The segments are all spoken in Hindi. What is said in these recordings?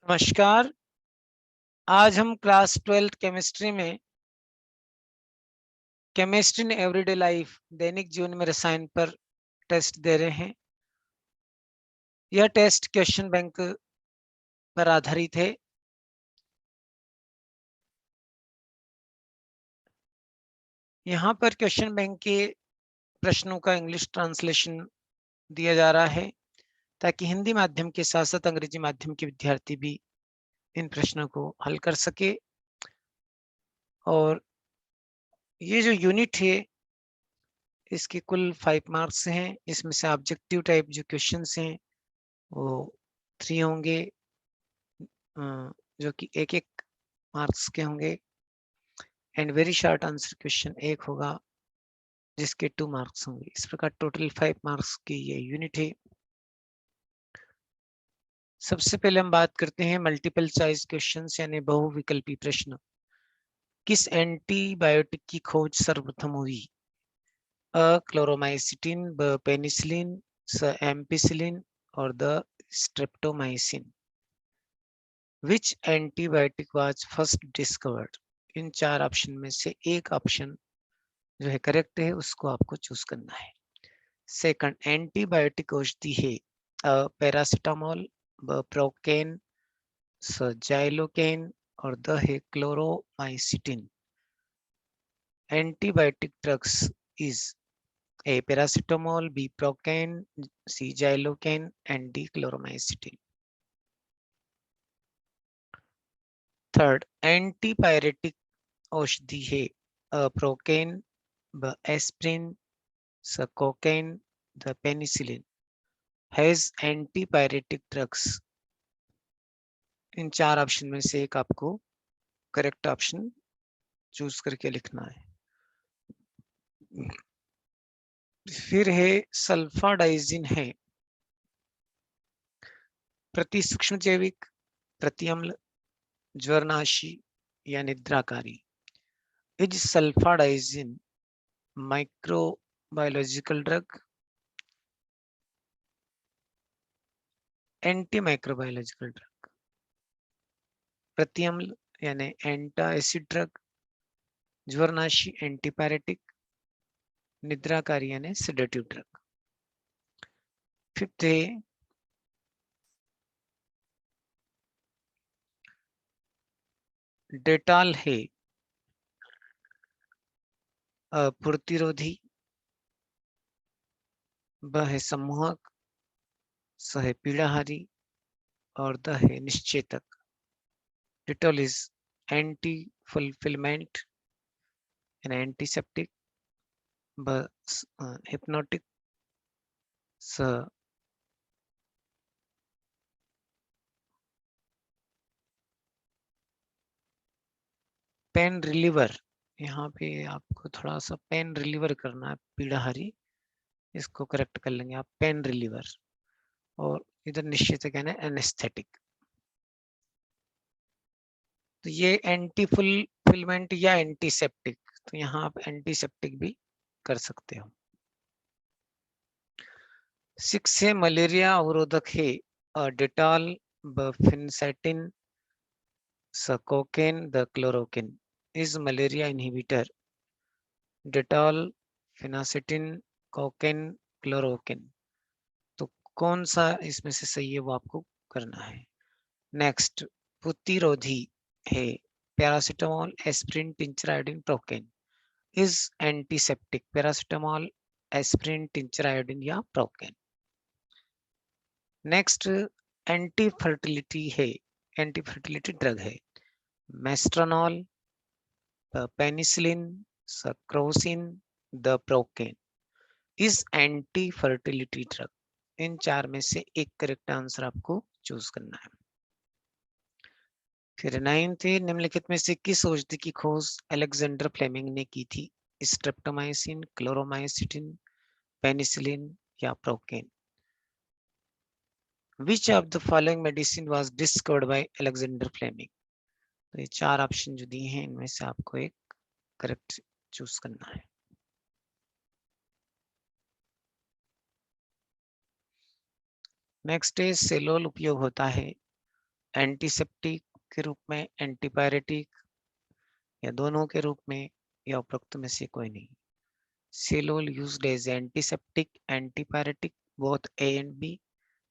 नमस्कार। आज हम क्लास 12th केमिस्ट्री में केमिस्ट्री इन एवरीडे लाइफ दैनिक जीवन में रसायन पर टेस्ट दे रहे हैं। यह टेस्ट क्वेश्चन बैंक पर आधारित है। यहाँ पर क्वेश्चन बैंक के प्रश्नों का इंग्लिश ट्रांसलेशन दिया जा रहा है ताकि हिंदी माध्यम के साथ साथ अंग्रेजी माध्यम के विद्यार्थी भी इन प्रश्नों को हल कर सके। और ये जो यूनिट है इसके कुल 5 मार्क्स हैं। इसमें से ऑब्जेक्टिव टाइप जो क्वेश्चंस हैं वो 3 होंगे, जो कि एक एक मार्क्स के होंगे। And very short answer question एक होगा जिसके 2 मार्क्स होंगे। इस प्रकार टोटल 5 मार्क्स की ये यूनिट है। सबसे पहले हम बात करते हैं मल्टीपल चॉइस क्वेश्चंस यानी बहुविकल्पी प्रश्न। किस एंटीबायोटिक की खोज सर्वप्रथम हुई? अ क्लोरोमाइसिटिन, ब पेनिसिलिन, स एम्पिसिलिन और the streptomycin. Which antibiotic was first discovered? In 4 option में से एक ऑप्शन जो है करेक्ट है उसको आपको चूज करना है। सेकंड, एंटीबायोटिक औषधि है पैरासिटामोल, ब प्रोकेन, स जाइलोकेन और द है chloromycetin. Antibiotic drugs is A paracetamol, B procaine, C xylocaine and D chloromycetin. Third, antipyretic औषधि है प्रोकेन, ब एस्प्रिन, स कोकेन, द पेनिसिलिन। Has antipyretic drugs. इन 4 ऑप्शन में से एक आपको करेक्ट ऑप्शन चूज करके लिखना है। फिर है सल्फाडाइजिन है प्रति सूक्ष्म जैविक, प्रति अम्ल, ज्वरनाशी या निद्राकारी। Is sulfadiazine microbiological drug, anti microbiological drug, प्रति अम्ल यानी एंटा एसिड ड्रग, ज्वरनाशी एंटीपायरेटिक, निद्राकारी यानी सेडेटिव ड्रग। फिफ्थ है डेटॉल है प्रतिरोधी, ब है सम्मोहक, स है पीड़ाहारी और द है निश्चेतक। Dettol is anti fulfilment and antiseptic, ब हिप्नोटिक, स पेन रिलीवर। यहाँ पे आपको थोड़ा सा पेन रिलीवर करना है, पीड़ाहारी, इसको करेक्ट कर लेंगे आप, पेन रिलीवर। और इधर निश्चित कहना है एनेस्थेटिक। तो ये एंटी फुलफिलमेंट या एंटीसेप्टिक, तो यहाँ आप एंटीसेप्टिक भी कर सकते हो। 6 है मलेरिया अवरोधक है डेटॉल, ब फिनसेटिन, स कोकेन, द chloroquine. Is malaria inhibitor Dettol, phenacetin, cocaine, chloroquine. तो कौन सा इसमें से सही है वो आपको करना है। नेक्स्ट, प्रतिरोधी है paracetamol, aspirin, tincture, iodine, procaine. Is antiseptic paracetamol, aspirin, tincture, iodine या प्रोकेन। नेक्स्ट, एंटी फर्टिलिटी है, एंटी फर्टिलिटी ड्रग है मेस्ट्रानॉल, पेनिसिलिन, सक्रोसिन, द procaine. Is anti fertility drug. इन 4 में से एक करेक्ट आंसर आपको चूज करना है। फिर 9th है निम्नलिखित में से किस औषधि की खोज अलेक्जेंडर फ्लेमिंग ने की थी? स्ट्रेप्टोमाइसिन, क्लोरोमाइसिटिन, पेनिसिलिन या procaine. Which of the following medicine was discovered by Alexander Fleming? तो ये 4 ऑप्शन जो दिए हैं इनमें से आपको एक करेक्ट चूज करना है। नेक्स्ट है सेलोल उपयोग होता है एंटीसेप्टिक के रूप में, एंटीपायरेटिक, या दोनों के रूप में, या उपरोक्त में से कोई नहीं। Salol used as antiseptic, antipyretic, both A and B,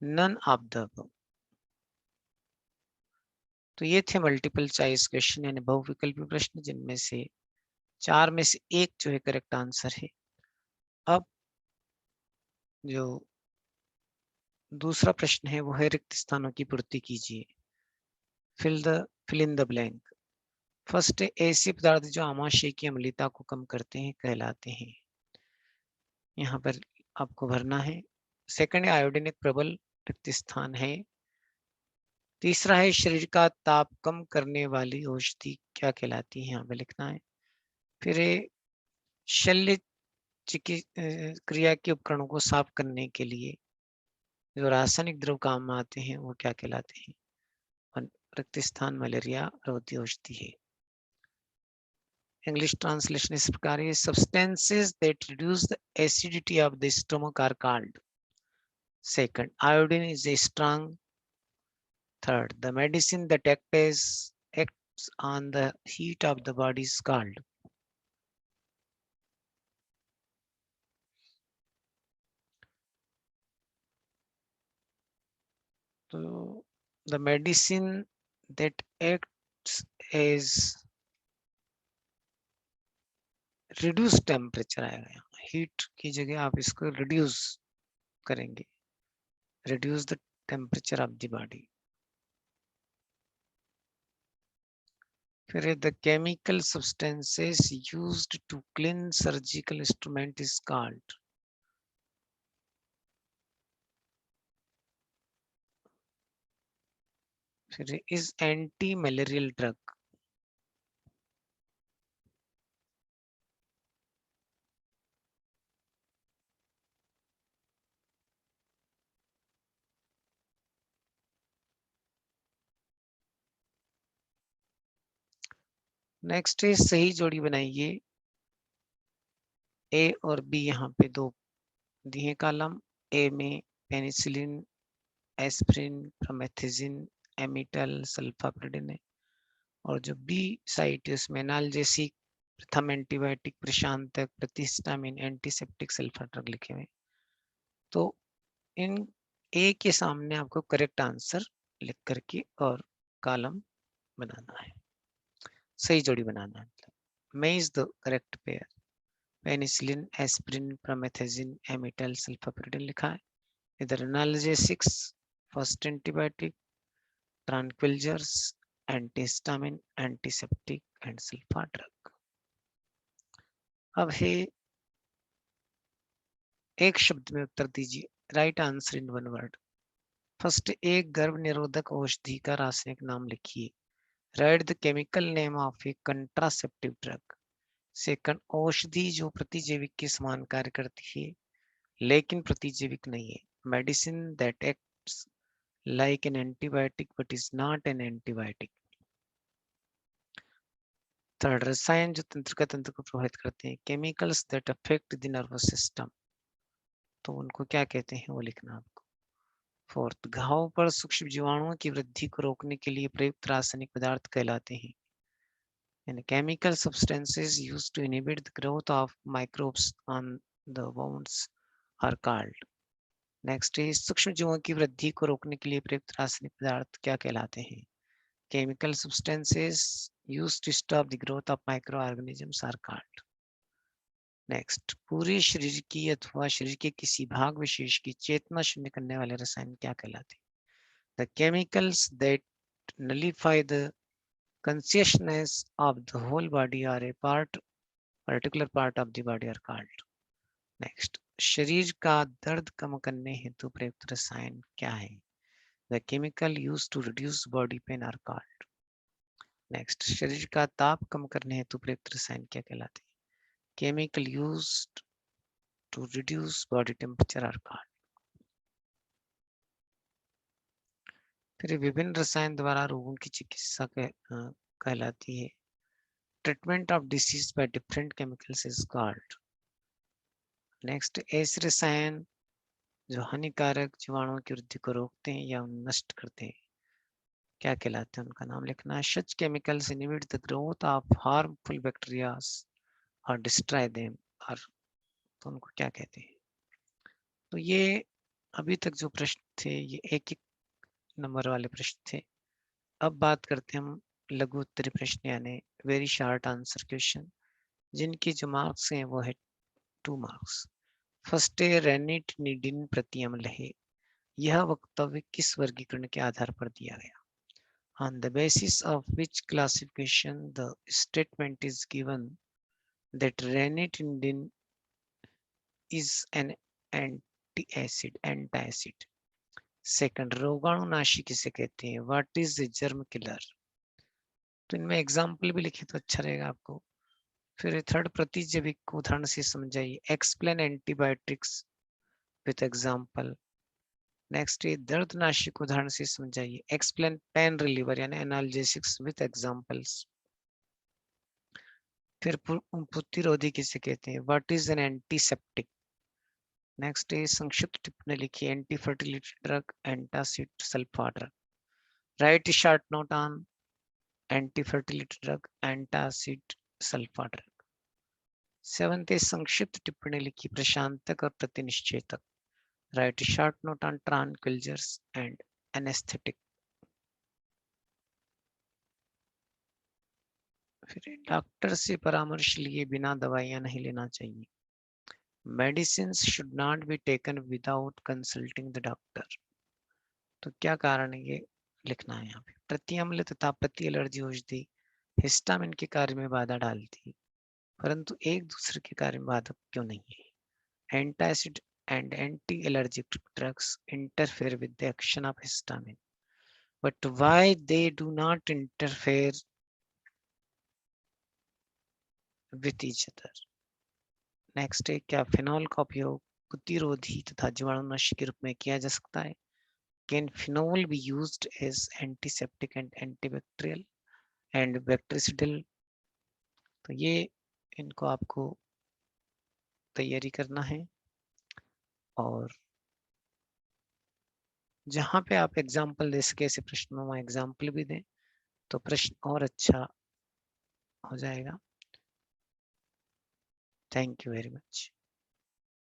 none of the above. तो ये थे मल्टीपल चॉइस क्वेश्चन यानी बहुविकल्पी प्रश्न, जिनमें से 4 में से 1 जो है करेक्ट आंसर है। अब जो दूसरा प्रश्न है वो है रिक्त स्थानों की पूर्ति कीजिए। Fill in the blank. First, ऐसे पदार्थ जो आमाशय की अम्लता को कम करते हैं कहलाते हैं। यहाँ पर आपको भरना है। सेकंड, आयोडीन एक प्रबल रिक्त स्थान है। तीसरा है शरीर का ताप कम करने वाली औषधि क्या कहलाती है, यहाँ पे लिखना है। फिर शल्य क्रिया के उपकरणों को साफ करने के लिए जो रासायनिक द्रव काम में आते हैं वो क्या कहलाते हैं। रिक्त स्थान मलेरिया रोधी औषधि है। इंग्लिश ट्रांसलेशन इस प्रकार है। Substances that reduce the acidity of the stomach are called. Second, iodine is a strong. Third, the medicine that acts on the heat of the body is called. So the medicine that acts as reduce temperature आएगा यहाँ, heat की जगह आप इसको reduce करेंगे, reduce the temperature of the body. फिर the chemical substances used to clean surgical instrument is called. फिर is anti-malarial drug. नेक्स्ट है सही जोड़ी बनाइए। ए और बी यहाँ पे दो दिए कॉलम। ए में पेनिसिलिन, एस्प्रिन, प्रोमेथाजिन, एमिटल, सल्फापेरिडोन है। और जो बी साइट है उसमें एनाल्जेसिक, प्रथम एंटीबायोटिक, प्रशांतक, प्रतिहिस्टामिन, एंटीसेप्टिक, सल्फा ड्रग लिखे हुए। तो इन ए के सामने आपको करेक्ट आंसर लिख करके और कॉलम बनाना है, सही जोड़ी बनाना है। में is the correct pair. Penicillin, aspirin, promethazine, amytal, sulphapyridine लिखा है। इधर analgesics, first antibiotic, tranquillisers, antihistamine, antiseptic and sulpha drug. अब है एक शब्द में उत्तर दीजिए। Write answer in one word. First, एक गर्भ निरोधक औषधि का रासायनिक नाम लिखिए। Write the chemical name of a contraceptive drug. Second, औषधि जो प्रतिजैविक के समान कार्य करती है लेकिन प्रतिजैविक नहीं है। Medicine that acts like an antibiotic but is not an antibiotic. Third, रसायन जो तंत्र को प्रभावित करते हैं। Chemicals that affect the nervous system, तो उनको क्या कहते हैं वो लिखना आपको। फोर्थ, घाव पर सूक्ष्म जीवाणुओं की वृद्धि को रोकने के लिए प्रयुक्त रासायनिक पदार्थ कहलाते हैं। And chemical substances used to inhibit the growth of microbes on the wounds are called. Next है सूक्ष्म जीवों की वृद्धि को रोकने के लिए प्रयुक्त रासायनिक पदार्थ क्या कहलाते हैं। Chemical substances used to stop the growth of microorganisms are called. Next, पूरे शरीर की अथवा शरीर के किसी भाग विशेष की चेतना शून्य करने वाले रसायन क्या कहलाते हैं। The chemicals that nullify the consciousness of the whole body or a particular part of the body are called. Next, शरीर का दर्द कम करने हेतु प्रयुक्त रसायन क्या है। The chemical used to reduce body pain are called. Next, शरीर का ताप कम करने हेतु प्रयुक्त रसायन क्या कहलाते हैं। Chemical used to reduce body temperature are called. फिर विभिन्न रसायन द्वारा रोगों की चिकित्सा कहलाती है। Treatment of disease by different chemicals is called. Next, ऐसे रसायन जो हानिकारक जीवाणुओं की वृद्धि को रोकते हैं या नष्ट करते हैं क्या कहलाते हैं, उनका नाम लिखना है। Such chemicals inhibit the growth of harmful bacterias और डिस्ट्रॉय देम, और तो उनको क्या कहते हैं। तो ये अभी तक जो प्रश्न थे ये एक एक नंबर वाले प्रश्न थे। अब बात करते हैं हम लघु उत्तरीय प्रश्न यानी वेरी शॉर्ट आंसर क्वेश्चन, जिनकी जो मार्क्स हैं वो है 2 मार्क्स। फर्स्ट है रेनिटिनिडिन प्रति अम्ल है, यह वक्तव्य किस वर्गीकरण के आधार पर दिया गया। On the basis of which classification the statement is given that ranitidine is an antacid. Second, रोगाणुनाशी किसे कहते हैं, what is the germ killer. तो इनमें एग्जाम्पल भी लिखे तो अच्छा रहेगा आपको। फिर थर्ड, प्रतिजैविक को उदाहरण से समझाइए, explain antibiotics with example. Next है दर्दनाशी को उदाहरण से समझाइए, एक्सप्लेन पेन रिलीवर यानी एनाल्जेसिक्स विथ एग्जाम्पल्स। फिर प्रतिरोधी किसे कहते हैं, what is an antiseptic. Next है संक्षिप्त टिप्पणी लिखिए, anti fertility drug antacid sulpha drug. Write short note on anti fertility drug antacid sulpha drug. Seventh है संक्षिप्त टिप्पणी लिखिए, प्रशांतक और प्रतिनिश्चेतक। Write short note on tranquillisers and anaesthetic. फिर डॉक्टर से परामर्श लिए बिना दवाइयां नहीं लेना चाहिए। Medicines should not be taken without consulting the doctor. तो क्या कारण है ये लिखना है यहाँ पे। प्रति अम्ल तथा प्रति एलर्जी औषधि हिस्टामिन के कार्य में बाधा डालती, परंतु एक दूसरे के कार्य में बाधक क्यों नहीं है। Antacid and anti-allergic drugs interfere with the action of histamine, but why they do not interfere with each other. Next है, क्या फिनॉल का उपयोग प्रतिरोधी तथा जीवाणुनाशी के रूप में किया जा सकता है। Can phenol be used as antiseptic and antibacterial and bactericidal. तो ये इनको आपको तैयारी करना है, और जहाँ पे आप एग्जाम्पल दे सके ऐसे प्रश्नों में एग्जाम्पल भी दें तो प्रश्न और अच्छा हो जाएगा। Thank you very much.